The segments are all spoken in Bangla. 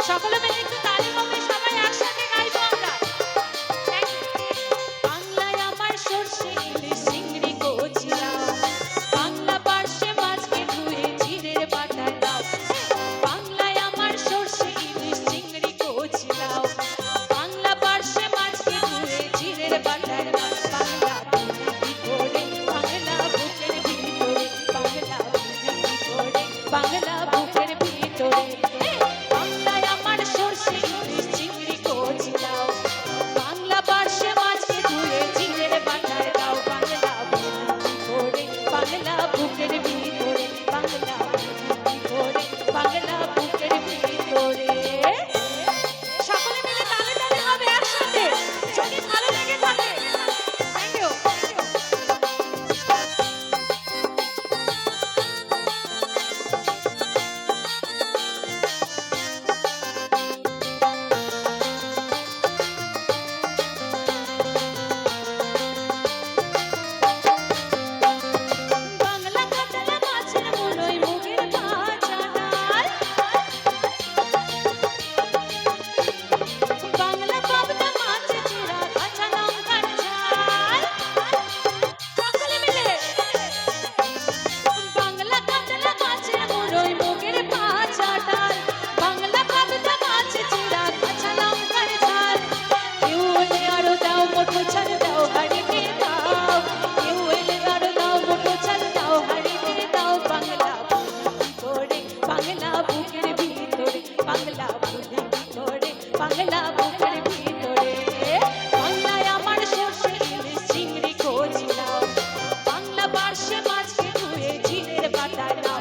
সকলে মিলে একটু তালি হবে, সবাই একসাথে গাইবো আমরা। বাংলায় আমার সরষে ইলিশ চিংড়ি কচি লাউ, বাংলা পার্শ্বে মাছকে ধুয়ে জিরের বাটার দাও। বাংলায় আমার সরষে ইলিশ চিংড়ি কচি লাউ, বাংলা পার্শ্বে মাছকে ধুয়ে জিরের বাটার দাও। বাংলা বুঝে কি করে, বাংলা বুকের ভিতরে, বাংলা বুঝে কি করে, বাংলা বুকের ভিতরে। বাংলায় আমার সরষে ইলিশ চিংড়ি কচি লাউ, বাংলা পার্শ্বে মাছকে ধুয়ে জিরের বাটার দাও। বাংলা বুঝে কি করে, বাংলা বুকের ভিতরে, বাংলা বুঝে কি করে, বাংলা বুকের ভিতরে। সকলে মিলে তালে তালে হবে একসাথে, যদি ভালো লেগে থাকে। Thank you. বাংলা কাতলা মাছের মুলোয় মুগের ভাজা ডাল, বাংলা পাবদা মাছের চিড়া কাঁচা লঙ্কার ঝাল। সকলে মিলে বাংলা কাতলা মাছের মুলোয় মুগের ভাজা ডাল, বাংলা পাবদা মাছের চিড়া কাঁচা লঙ্কার ঝাল। কেউ এলে আরো দাও, মোটো ছাল দাও, হাঁড়িতে দাও। কেউ এলে আরো দাও, মোটো ছাল দাও, হাঁড়িতে দাও। বাংলা বুঝে কি করে, বাংলা বুকের ভিতরে, বাংলা বুঝে কি করে, বাংলা বুকের ভিতরে। বাংলায় আমার সরষে ইলিশ চিংড়ি কচি লাউ, বাংলা পার্শ্বে মাছকে ধুয়ে জিরের বাটার দাও।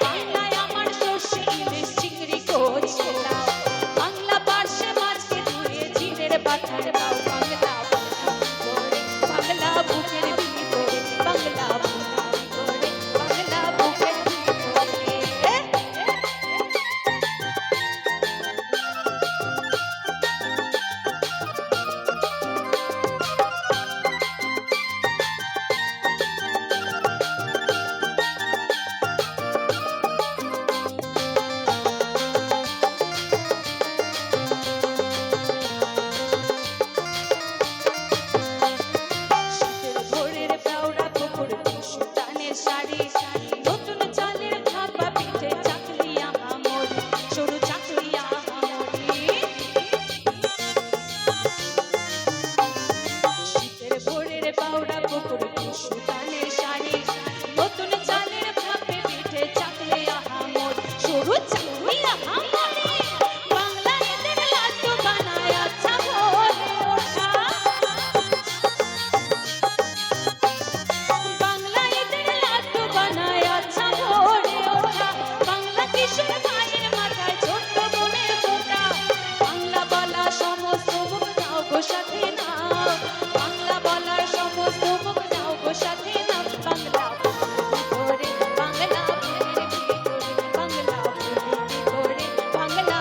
বাংলায় আমার সরষে ইলিশ চিংড়ি কচি লাউ, বাংলা পার্শ্বে মাছকে ধুয়ে জিরের বাটার দাও। বাংলা বুঝে কি করে, বাংলা বুকের ভিতরে, বাংলা বুঝে কি করে, বাংলা বুকের ভিতরে। শীতের ভোরের পেওড়া পুকুর, সুতানের শাড়ি, নতুন চালের ভাপা পিঠে, চাকলি আহামরি, সরু চাকলি আহামরি। শীতের ভোরের পেওড়া পুকুর, সুতানের শাড়ি, নতুন চালের ভাপে পিঠে, চাকলি আহামরি, সরু চাকলি আহামরি। বাংলা ঈদের লাড্ডু বানায় আচ্ছা ভোরে ওঠা, বাংলা ঈদের লাড্ডু বানায় আচ্ছা ভোরে ওঠা। বাংলা কিশোর ভাইয়ের মাথায় ছোট্ট বোনের ফোঁটা, বাংলা বলা সমস্ত মুখ নাও গো সাথে নাও, বাংলা বলার সমস্ত মুখ নাও গো সাথে নাও। বাংলা বুঝে কি করে, বাংলা বুকের ভিতরে, বাংলা বুঝে কি করে, বাংলা